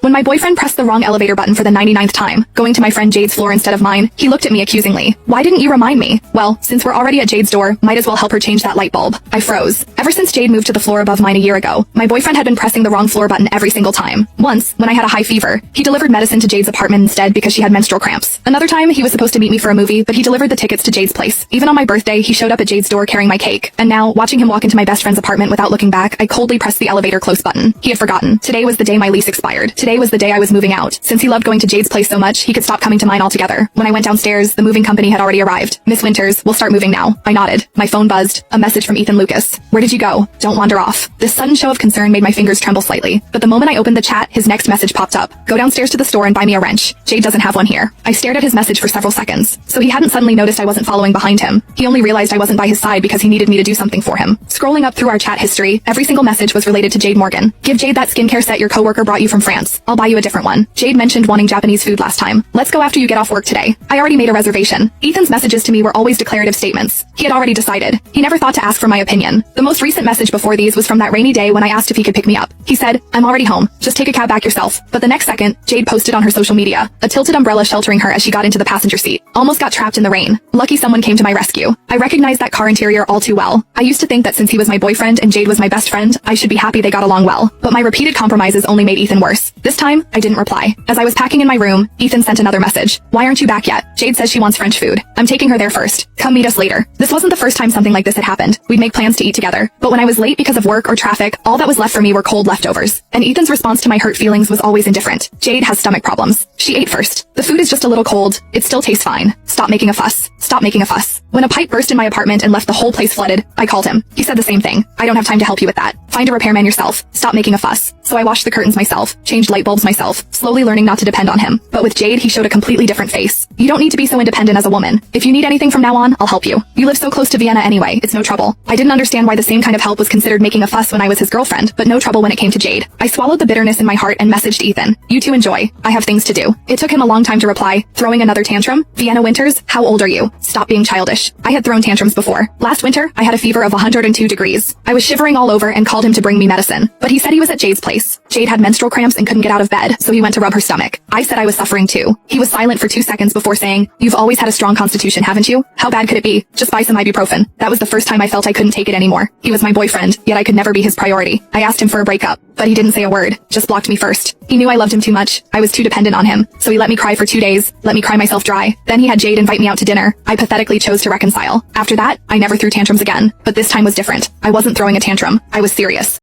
When my boyfriend pressed the wrong elevator button for the 99th time, going to my friend Jade's floor instead of mine, he looked at me accusingly. Why didn't you remind me? Well, since we're already at Jade's door, might as well help her change that light bulb. I froze. Ever since Jade moved to the floor above mine a year ago, my boyfriend had been pressing the wrong floor button every single time. Once, when I had a high fever, he delivered medicine to Jade's apartment instead because she had menstrual cramps. Another time, he was supposed to meet me for a movie, but he delivered the tickets to Jade's place. Even on my birthday, he showed up at Jade's door carrying my cake. And now, watching him walk into my best friend's apartment without looking back, I coldly pressed the elevator close button. He had forgotten. Today was the day my lease expired. Today was the day I was moving out. Since he loved going to Jade's place so much, he could stop coming to mine altogether. When I went downstairs, the moving company had already arrived. Miss Winters, we'll start moving now. I nodded. My phone buzzed. A message from Ethan Lucas. Where did you go? Don't wander off. This sudden show of concern made my fingers tremble slightly. But the moment I opened the chat, his next message popped up. Go downstairs to the store and buy me a wrench. Jade doesn't have one here. I stared at his message for several seconds. So he hadn't suddenly noticed I wasn't following behind him. He only realized I wasn't by his side because he needed me to do something for him. Scrolling up through our chat history, every single message was related to Jade Morgan. Give Jade that skincare set your coworker brought you from France. I'll buy you a different one. Jade mentioned wanting Japanese food last time. Let's go after you get off work today. I already made a reservation. Ethan's messages to me were always declarative statements. He had already decided. He never thought to ask for my opinion. The most recent message before these was from that rainy day when I asked if he could pick me up. He said, I'm already home. Just take a cab back yourself. But the next second, Jade posted on her social media, a tilted umbrella sheltering her as she got into the passenger seat. Almost got trapped in the rain. Lucky someone came to my rescue. I recognized that car interior all too well. I used to think that since he was my boyfriend and Jade was my best friend, I should be happy they got along well. But my repeated compromises only made Ethan worse. This time, I didn't reply. As I was packing in my room, Ethan sent another message. Why aren't you back yet? Jade says she wants French food. I'm taking her there first. Come meet us later. This wasn't the first time something like this had happened. We'd make plans to eat together. But when I was late because of work or traffic, all that was left for me were cold leftovers. And Ethan's response to my hurt feelings was always indifferent. Jade has stomach problems. She ate first. The food is just a little cold. It still tastes fine. Stop making a fuss. Stop making a fuss. When a pipe burst in my apartment and left the whole place flooded, I called him. He said the same thing. I don't have time to help you with that. Find a repairman yourself. Stop making a fuss. So I washed the curtains myself, changed light bulbs myself, slowly learning not to depend on him. But with Jade, he showed a completely different face. You don't need to be so independent as a woman. If you need anything from now on, I'll help you. You live so close to Vienna anyway, it's no trouble. I didn't understand why the same kind of help was considered making a fuss when I was his girlfriend, but no trouble when it came to Jade. I swallowed the bitterness in my heart and messaged Ethan. You two enjoy. I have things to do. It took him a long time to reply, throwing another tantrum. Vienna Winters, how old are you? Stop being childish. I had thrown tantrums before. Last winter, I had a fever of 102 degrees. I was shivering all over and called him to bring me medicine. But he said he was at Jade's place. Jade had menstrual cramps and couldn't get out of bed, so he went to rub her stomach. I said I was suffering too. He was silent for 2 seconds before saying, you've always had a strong constitution, haven't you? How bad could it be? Just buy some ibuprofen. That was the first time I felt I couldn't take it anymore. He was my boyfriend, yet I could never be his priority. I asked him for a breakup, but he didn't say a word, just blocked me first. He knew I loved him too much. I was too dependent on him, so he let me cry for 2 days, let me cry myself dry. Then he had Jade invite me out to dinner. I pathetically chose to reconcile. After that, I never threw tantrums again, but this time was different. I wasn't throwing a tantrum. I was serious.